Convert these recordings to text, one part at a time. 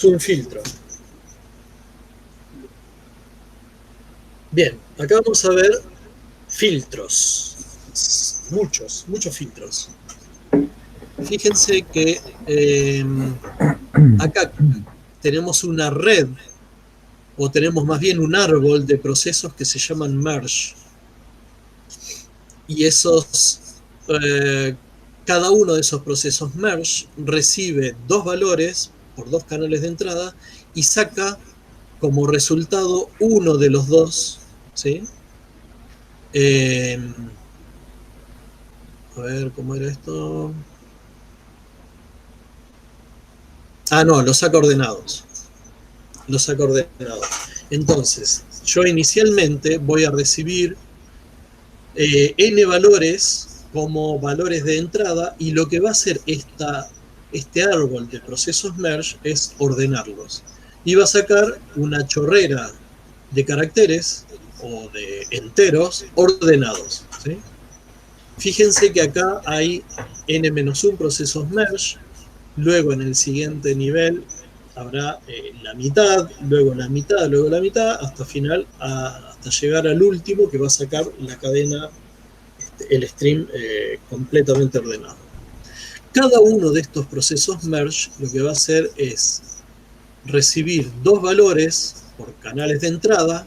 un filtro. Bien, acá vamos a ver filtros. Muchos filtros. Fíjense que acá tenemos una red, o tenemos más bien un árbol de procesos que se llaman merge. Y cada uno de esos procesos merge recibe dos valores por dos canales de entrada y saca como resultado uno de los dos, ¿sí? A ver, ¿cómo era esto? Ah, no, los saca ordenados. Los saca ordenados. Entonces, yo inicialmente voy a recibir n valores como valores de entrada, y lo que va a hacer este árbol de procesos merge es ordenarlos. Y va a sacar una chorrera de caracteres o de enteros ordenados, ¿sí? Fíjense que acá hay n-1 procesos merge, luego en el siguiente nivel habrá la mitad, luego la mitad, luego la mitad, hasta final, hasta llegar al último que va a sacar la cadena, el stream completamente ordenado. Cada uno de estos procesos merge lo que va a hacer es recibir dos valores por canales de entrada.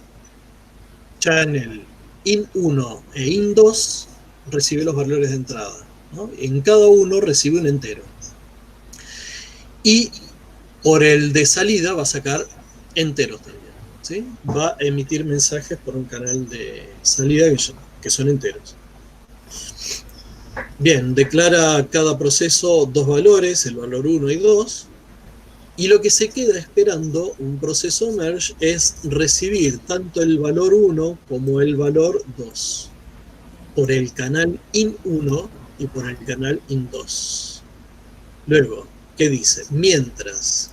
Ya en el in1 e in2 recibe los valores de entrada, ¿no? En cada uno recibe un entero. Y por el de salida va a sacar enteros también, ¿sí? Va a emitir mensajes por un canal de salida que son enteros. Bien, declara cada proceso dos valores, el valor 1 y 2, y lo que se queda esperando un proceso merge es recibir tanto el valor 1 como el valor 2 por el canal in1 y por el canal in2. Luego, ¿qué dice? Mientras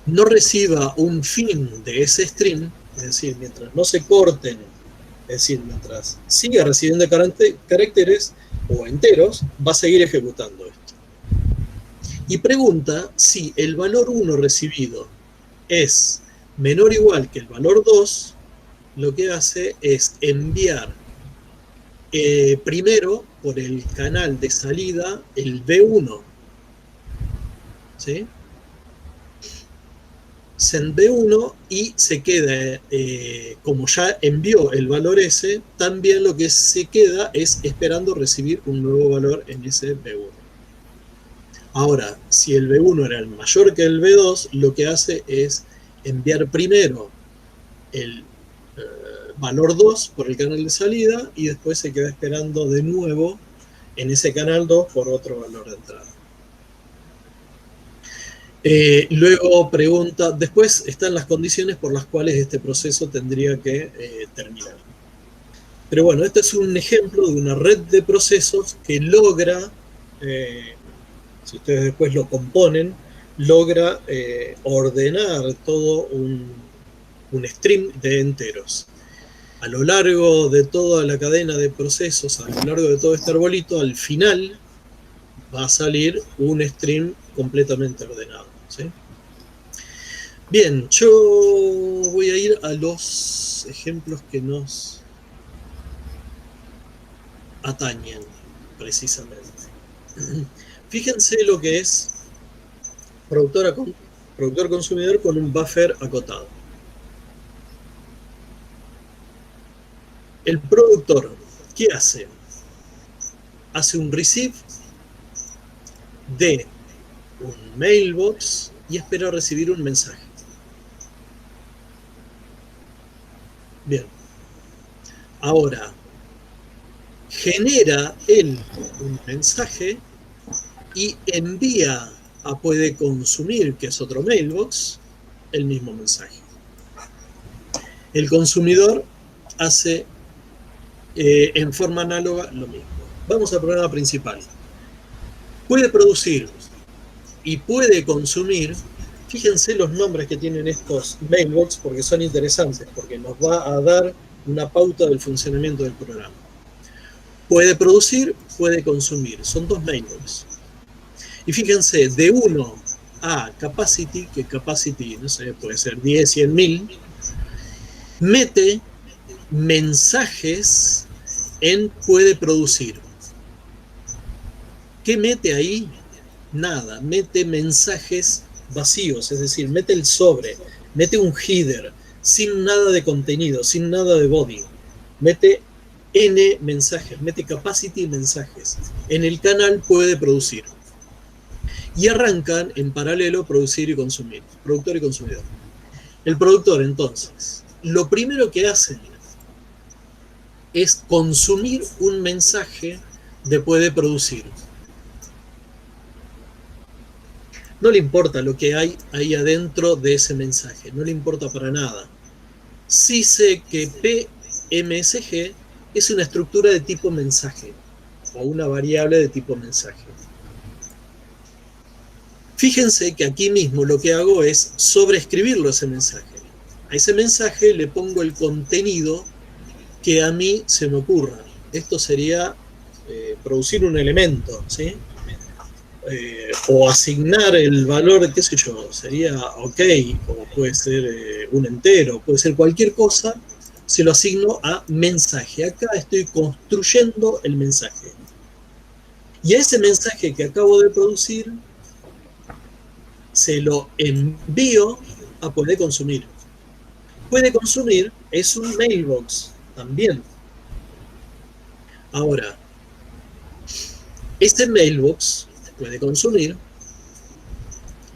no reciba un fin de ese stream, es decir, mientras no se corten, es decir, mientras siga recibiendo caracteres o enteros, va a seguir ejecutando esto. Y pregunta si el valor 1 recibido es menor o igual que el valor 2, lo que hace es enviar primero por el canal de salida el B1, ¿sí? Send B1, y se queda, como ya envió el valor S, también lo que se queda es esperando recibir un nuevo valor en ese B1. Ahora, si el B1 era el mayor que el B2, lo que hace es enviar primero el valor 2 por el canal de salida, y después se queda esperando de nuevo en ese canal 2 por otro valor de entrada. Luego pregunta, después están las condiciones por las cuales este proceso tendría que terminar. Pero bueno, este es un ejemplo de una red de procesos que logra, si ustedes después lo componen, logra ordenar todo un stream de enteros. A lo largo de toda la cadena de procesos, a lo largo de todo este arbolito, al final va a salir un stream completamente ordenado, ¿sí? Bien, yo voy a ir a los ejemplos que nos atañen precisamente. Fíjense lo que es productor-consumidor con un buffer acotado. El productor, ¿qué hace? Hace un receive de un mailbox y espera recibir un mensaje. Bien. Ahora, genera él un mensaje y envía a puede consumir, que es otro mailbox, el mismo mensaje. El consumidor hace en forma análoga lo mismo. Vamos al programa principal. Puede producir y puede consumir. Fíjense los nombres que tienen estos mailbox, porque son interesantes, porque nos va a dar una pauta del funcionamiento del programa. Puede producir, puede consumir. Son dos mailbox. Y fíjense, de uno a capacity, que capacity, no sé, puede ser 10, 100.000, mete mensajes en puede producir. ¿Qué mete ahí? Nada, mete mensajes vacíos, es decir, mete el sobre, mete un header, sin nada de contenido, sin nada de body. Mete N mensajes, mete capacity mensajes. En el canal puede producir. Y arrancan en paralelo producir y consumir, productor y consumidor. El productor, entonces, lo primero que hace es consumir un mensaje de puede producir. No le importa lo que hay ahí adentro de ese mensaje, no le importa para nada. Sí sé que PMSG es una estructura de tipo mensaje o una variable de tipo mensaje. Fíjense que aquí mismo lo que hago es sobreescribirlo ese mensaje. A ese mensaje le pongo el contenido que a mí se me ocurra. Esto sería producir un elemento, ¿sí? O asignar el valor, qué sé yo, sería ok, o puede ser un entero, puede ser cualquier cosa, se lo asigno a mensaje. Acá estoy construyendo el mensaje. Y a ese mensaje que acabo de producir, se lo envío a Puede Consumir. Puede Consumir es un mailbox también. Ahora, este mailbox Puede Consumir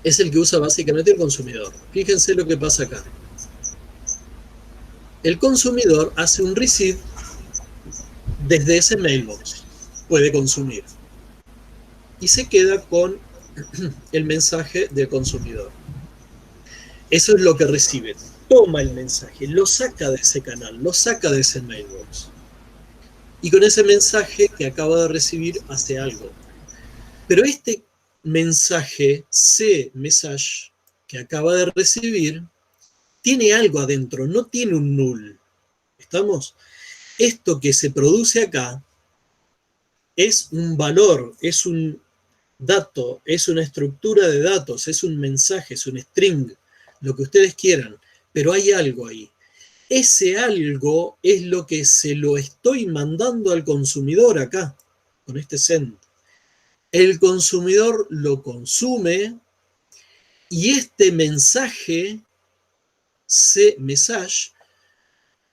es el que usa básicamente el consumidor. Fíjense lo que pasa acá. El consumidor hace un receive desde ese mailbox, puede consumir, y se queda con el mensaje del consumidor. Eso es lo que recibe. Toma el mensaje, lo saca de ese canal, lo saca de ese mailbox. Y con ese mensaje que acaba de recibir hace algo. Pero este mensaje, C-message, que acaba de recibir, tiene algo adentro, no tiene un null. ¿Estamos? Esto que se produce acá es un valor, es un dato, es una estructura de datos, es un mensaje, es un string, lo que ustedes quieran, pero hay algo ahí. Ese algo es lo que se lo estoy mandando al consumidor acá, con este send. El consumidor lo consume y este mensaje, message,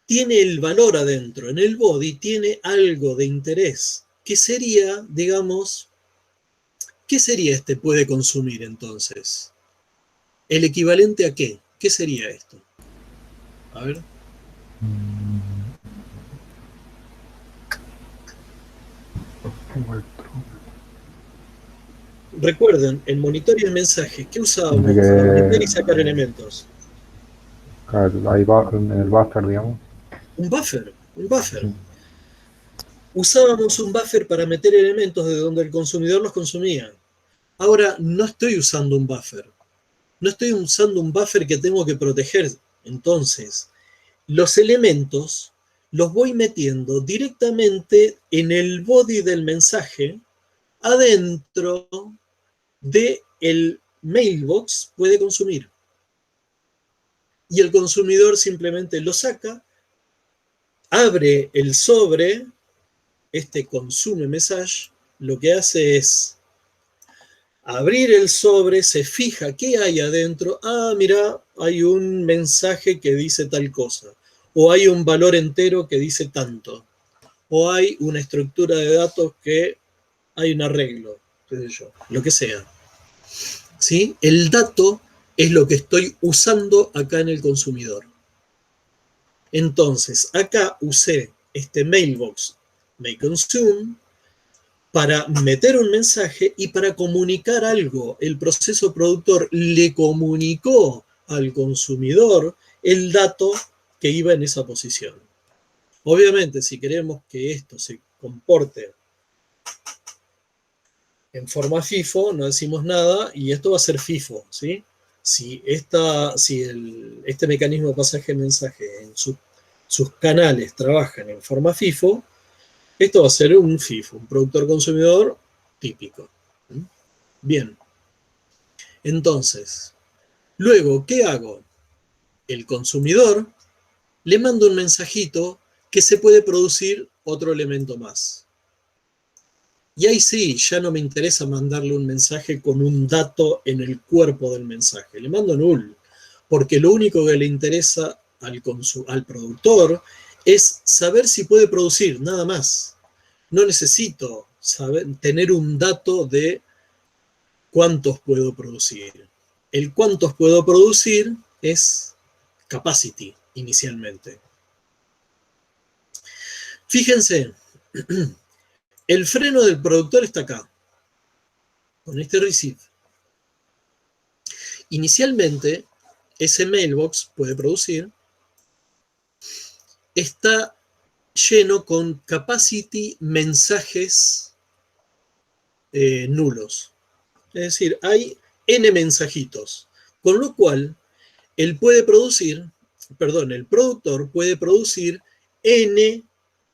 tiene el valor adentro. En el body tiene algo de interés, que sería, digamos, ¿qué sería este puede consumir entonces? ¿El equivalente a qué? ¿Qué sería esto? A ver. Recuerden, el monitor y el mensaje, ¿qué usábamos para meter y sacar elementos? Ahí va en el buffer, digamos. Un buffer, un buffer. Usábamos un buffer para meter elementos de donde el consumidor los consumía. Ahora no estoy usando un buffer. No estoy usando un buffer que tengo que proteger. Entonces, los elementos los voy metiendo directamente en el body del mensaje adentro del mailbox puede consumir. Y el consumidor simplemente lo saca, abre el sobre, este consume message, lo que hace es abrir el sobre, se fija qué hay adentro. Ah, mira, hay un mensaje que dice tal cosa. O hay un valor entero que dice tanto. O hay una estructura de datos que hay un arreglo, qué sé yo, lo que sea. ¿Sí? El dato es lo que estoy usando acá en el consumidor. Entonces, acá usé este mailbox MakeConsume para meter un mensaje y para comunicar algo. El proceso productor le comunicó al consumidor el dato que iba en esa posición. Obviamente, si queremos que esto se comporte en forma FIFO, no decimos nada y esto va a ser FIFO, ¿sí? Si este mecanismo de pasaje de mensaje en sus canales trabajan en forma FIFO, esto va a ser un FIFO, un productor consumidor típico. Bien. Entonces, luego, ¿qué hago? El consumidor le manda un mensajito que se puede producir otro elemento más. Y ahí sí, ya no me interesa mandarle un mensaje con un dato en el cuerpo del mensaje. Le mando null, porque lo único que le interesa al productor es saber si puede producir, nada más. No necesito tener un dato de cuántos puedo producir. El cuántos puedo producir es capacity inicialmente. Fíjense, el freno del productor está acá, con este receive. Inicialmente, ese mailbox puede producir, está lleno con capacity mensajes nulos. Es decir, hay n mensajitos, con lo cual el productor puede producir n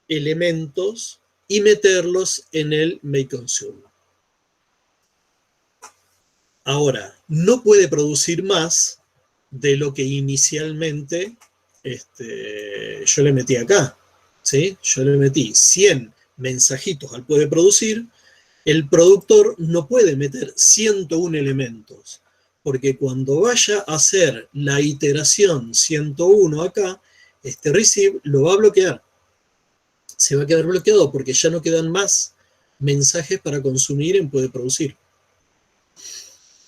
elementos y meterlos en el make consume. Ahora, no puede producir más de lo que inicialmente yo le metí acá. ¿Sí? Yo le metí 100 mensajitos al puede producir. El productor no puede meter 101 elementos, porque cuando vaya a hacer la iteración 101 acá, este receive lo va a bloquear. Se va a quedar bloqueado porque ya no quedan más mensajes para consumir en puede producir.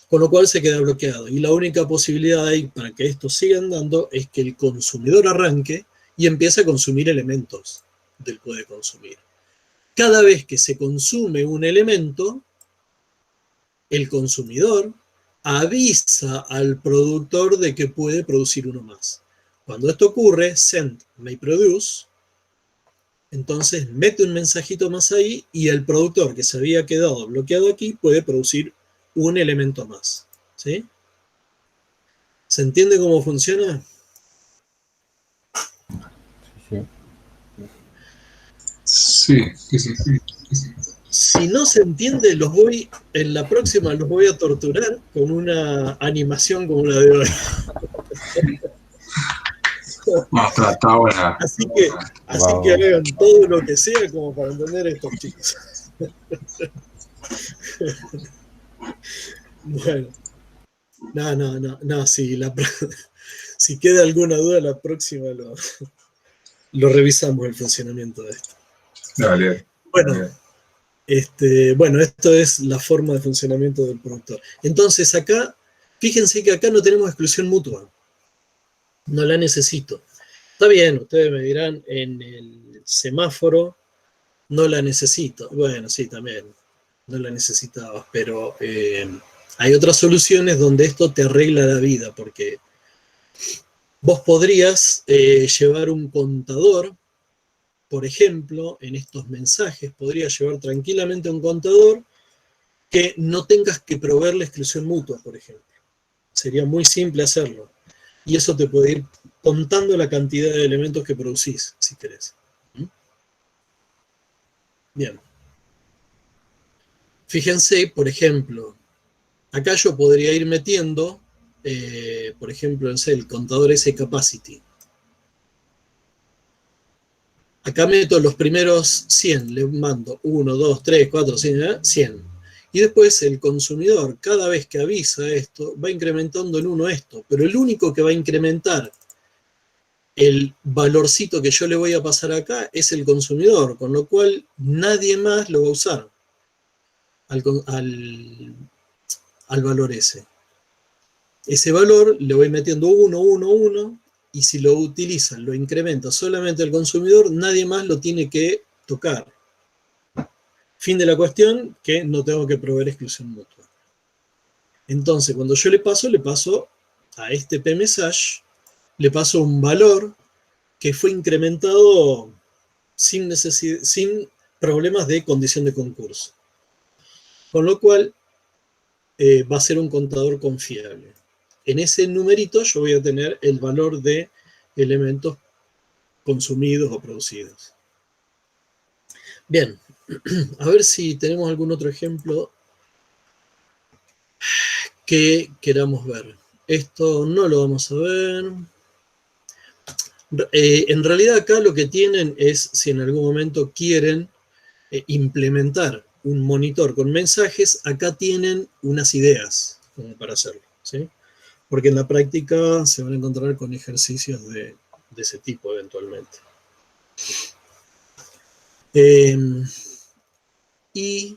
Con lo cual se queda bloqueado. Y la única posibilidad ahí para que esto siga andando es que el consumidor arranque y empiece a consumir elementos del puede consumir. Cada vez que se consume un elemento, el consumidor avisa al productor de que puede producir uno más. Cuando esto ocurre, send may produce, entonces mete un mensajito más ahí y el productor que se había quedado bloqueado aquí puede producir un elemento más. ¿Sí? ¿Se entiende cómo funciona? Sí. Sí. Si no se entiende, en la próxima los voy a torturar con una animación como la de hoy. No, está buena. Así que hagan todo lo que sea como para entender a estos chicos. Bueno, no, si queda alguna duda, la próxima lo revisamos el funcionamiento de esto. Dale. Bueno, esto es la forma de funcionamiento del productor. Entonces acá, fíjense que acá no tenemos exclusión mutua. No la necesito. Está bien, ustedes me dirán, en el semáforo no la necesito. Bueno, sí, también, no la necesitabas, pero hay otras soluciones donde esto te arregla la vida, porque vos podrías llevar un contador, por ejemplo, en estos mensajes, podrías llevar tranquilamente un contador que no tengas que proveer la exclusión mutua, por ejemplo. Sería muy simple hacerlo. Y eso te puede ir contando la cantidad de elementos que producís, si querés. Bien. Fíjense, por ejemplo, acá yo podría ir metiendo, por ejemplo, el contador ese capacity. Acá meto los primeros 100, le mando 1, 2, 3, 4, 100. Y después el consumidor, cada vez que avisa esto, va incrementando en 1 esto. Pero el único que va a incrementar el valorcito que yo le voy a pasar acá es el consumidor, con lo cual nadie más lo va a usar al valor ese. Ese valor le voy metiendo 1, 1, 1, y si lo utiliza, lo incrementa solamente el consumidor, nadie más lo tiene que tocar. Fin de la cuestión, que no tengo que proveer exclusión mutua. Entonces, cuando yo le paso a este pmesage, le paso un valor que fue incrementado sin problemas de condición de concurso. Con lo cual, va a ser un contador confiable. En ese numerito yo voy a tener el valor de elementos consumidos o producidos. Bien, a ver si tenemos algún otro ejemplo que queramos ver. Esto no lo vamos a ver. En realidad acá lo que tienen es, si en algún momento quieren implementar un monitor con mensajes, acá tienen unas ideas como para hacerlo, ¿sí? Porque en la práctica se van a encontrar con ejercicios de ese tipo eventualmente. Y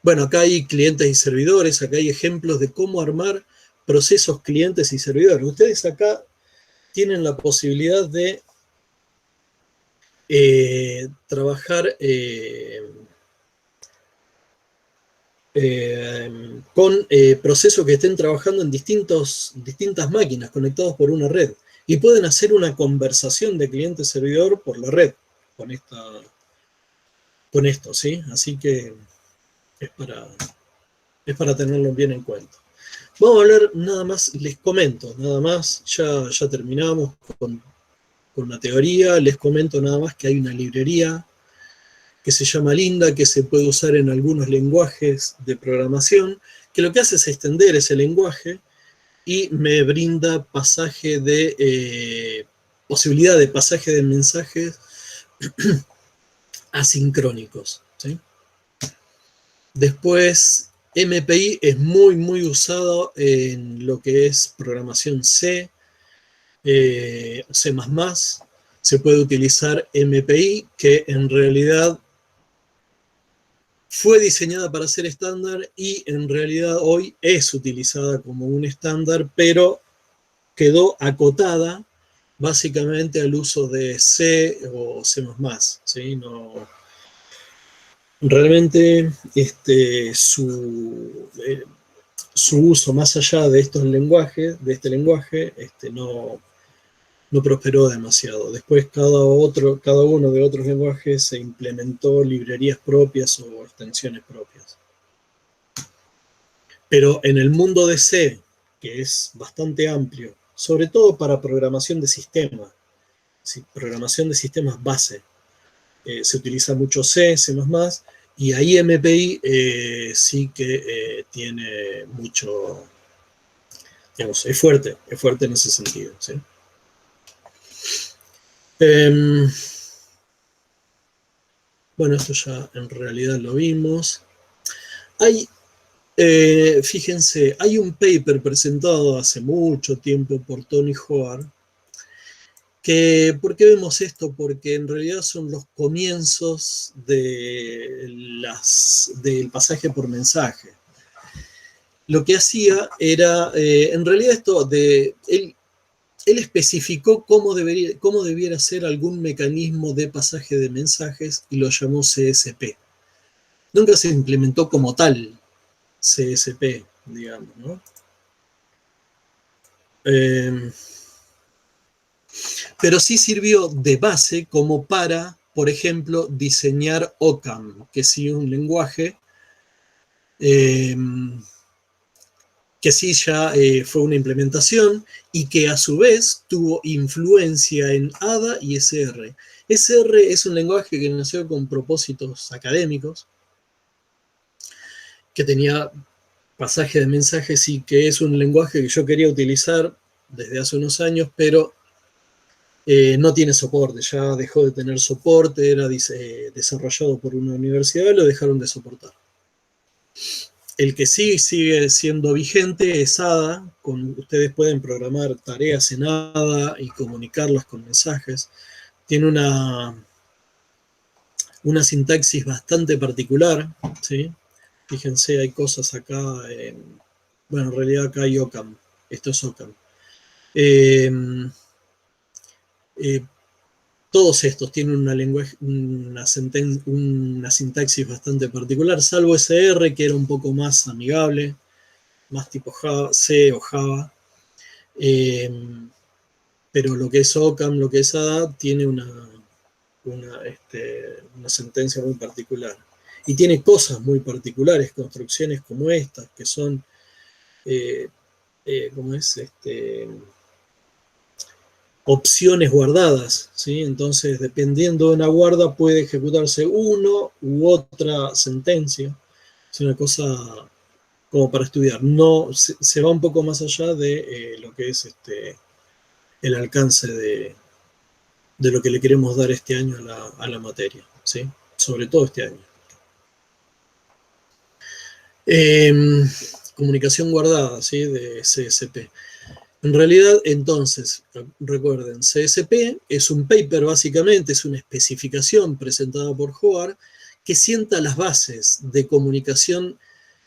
bueno, acá hay clientes y servidores, acá hay ejemplos de cómo armar procesos clientes y servidores. Ustedes acá tienen la posibilidad de trabajar con procesos que estén trabajando en distintas máquinas conectados por una red. Y pueden hacer una conversación de cliente-servidor por la red con esto, ¿sí? Así que es para tenerlo bien en cuenta. Vamos a hablar nada más, les comento, nada más, ya terminamos con la teoría, les comento nada más que hay una librería que se llama Linda, que se puede usar en algunos lenguajes de programación, que lo que hace es extender ese lenguaje y me brinda posibilidad de pasaje de mensajes asincrónicos, ¿sí? Después, MPI es muy usado en lo que es programación C, C++. Se puede utilizar MPI, que en realidad fue diseñada para ser estándar y en realidad hoy es utilizada como un estándar, pero quedó acotada básicamente al uso de C o C++, ¿sí? No, realmente su uso más allá de estos lenguajes, de este lenguaje, no prosperó demasiado. Después cada uno de otros lenguajes se implementó librerías propias o extensiones propias. Pero en el mundo de C, que es bastante amplio, sobre todo para programación de sistemas, ¿sí? Programación de sistemas base, se utiliza mucho C, C++, y ahí MPI sí que tiene mucho, digamos, es fuerte en ese sentido, ¿sí? Bueno, esto ya en realidad lo vimos. Fíjense, hay un paper presentado hace mucho tiempo por Tony Hoare. ¿Por qué vemos esto? Porque en realidad son los comienzos del pasaje por mensaje. Lo que hacía era, en realidad él especificó cómo debiera ser algún mecanismo de pasaje de mensajes y lo llamó CSP. Nunca se implementó como tal CSP, digamos, ¿no? Pero sí sirvió de base como para, por ejemplo, diseñar OCaml, que sí es un lenguaje que sí ya fue una implementación y que a su vez tuvo influencia en ADA y SR. SR es un lenguaje que nació con propósitos académicos, que tenía pasaje de mensajes y que es un lenguaje que yo quería utilizar desde hace unos años, pero no tiene soporte, ya dejó de tener soporte, era desarrollado por una universidad, lo dejaron de soportar. El que sí sigue siendo vigente es ADA, ustedes pueden programar tareas en ADA y comunicarlas con mensajes. Tiene una sintaxis bastante particular, ¿sí? Fíjense, hay cosas acá, bueno, en realidad acá hay OCaml, esto es OCaml. Todos estos tienen una sintaxis bastante particular, salvo SR, que era un poco más amigable, más tipo Java, C o Java. Pero lo que es OCaml, lo que es ADA, tiene una sentencia muy particular. Y tiene cosas muy particulares, construcciones como estas, que son, ¿cómo es? Opciones guardadas, ¿sí? Entonces, dependiendo de una guarda, puede ejecutarse uno u otra sentencia. Es una cosa como para estudiar. No, se va un poco más allá de lo que es el alcance de lo que le queremos dar este año a la materia, ¿sí? Sobre todo este año. Comunicación guardada, ¿sí? De CSP. En realidad, entonces, recuerden, CSP es un paper básicamente, es una especificación presentada por Howard que sienta las bases de comunicación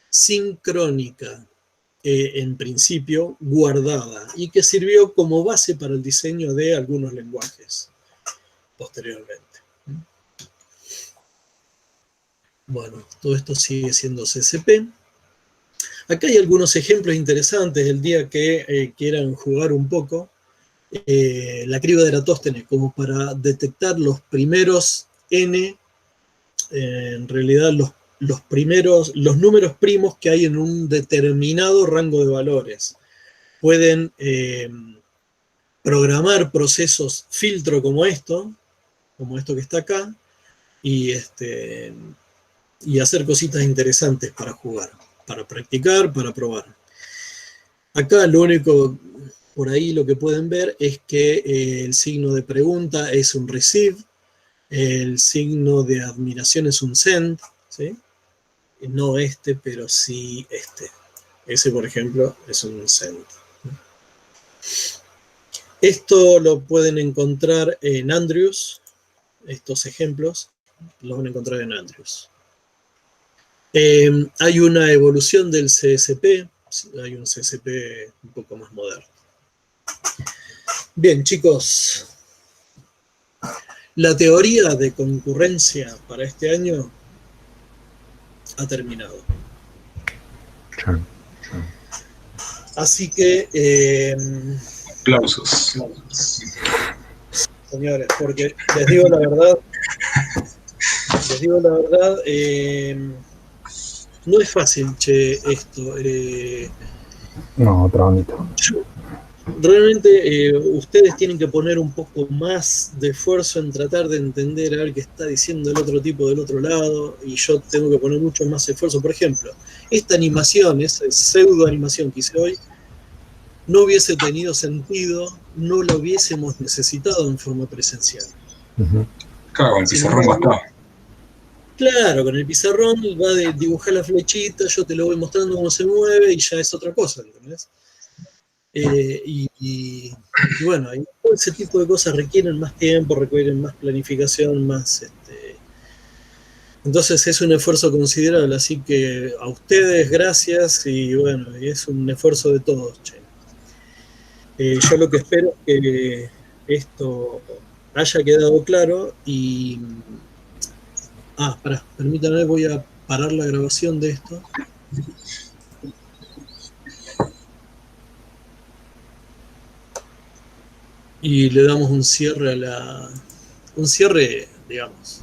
sincrónica, en principio guardada, y que sirvió como base para el diseño de algunos lenguajes posteriormente. Bueno, todo esto sigue siendo CSP. Acá hay algunos ejemplos interesantes el día que quieran jugar un poco. La criba de Eratóstenes, como para detectar los primeros n, en realidad los números primos que hay en un determinado rango de valores. Pueden programar procesos filtro como esto que está acá, y hacer cositas interesantes para jugar, para practicar, para probar. Acá lo único, por ahí lo que pueden ver es que el signo de pregunta es un receive, el signo de admiración es un send, ¿sí? No este, pero sí este. Ese, por ejemplo, es un send. Esto lo pueden encontrar en Andrews, estos ejemplos los van a encontrar en Andrews. Hay una evolución del CSP, hay un CSP un poco más moderno. Bien, chicos, la teoría de concurrencia para este año ha terminado. Así que... aplausos. Señores, porque les digo la verdad, no es fácil, che, esto. No, tramito. Realmente ustedes tienen que poner un poco más de esfuerzo en tratar de entender a ver qué está diciendo el otro tipo del otro lado, y yo tengo que poner mucho más esfuerzo. Por ejemplo, esta animación, esa pseudo animación que hice hoy, no hubiese tenido sentido, no la hubiésemos necesitado en forma presencial. Claro, con el pizarrón bastaba. Claro, con el pizarrón va a dibujar la flechita, yo te lo voy mostrando cómo se mueve y ya es otra cosa, ¿entendés? Y bueno, todo ese tipo de cosas requieren más tiempo, requieren más planificación, más... Entonces es un esfuerzo considerable, así que a ustedes gracias, y bueno, es un esfuerzo de todos, che. Yo lo que espero es que esto haya quedado claro y... pará, permítanme, voy a parar la grabación de esto. Y le damos un cierre un cierre, digamos,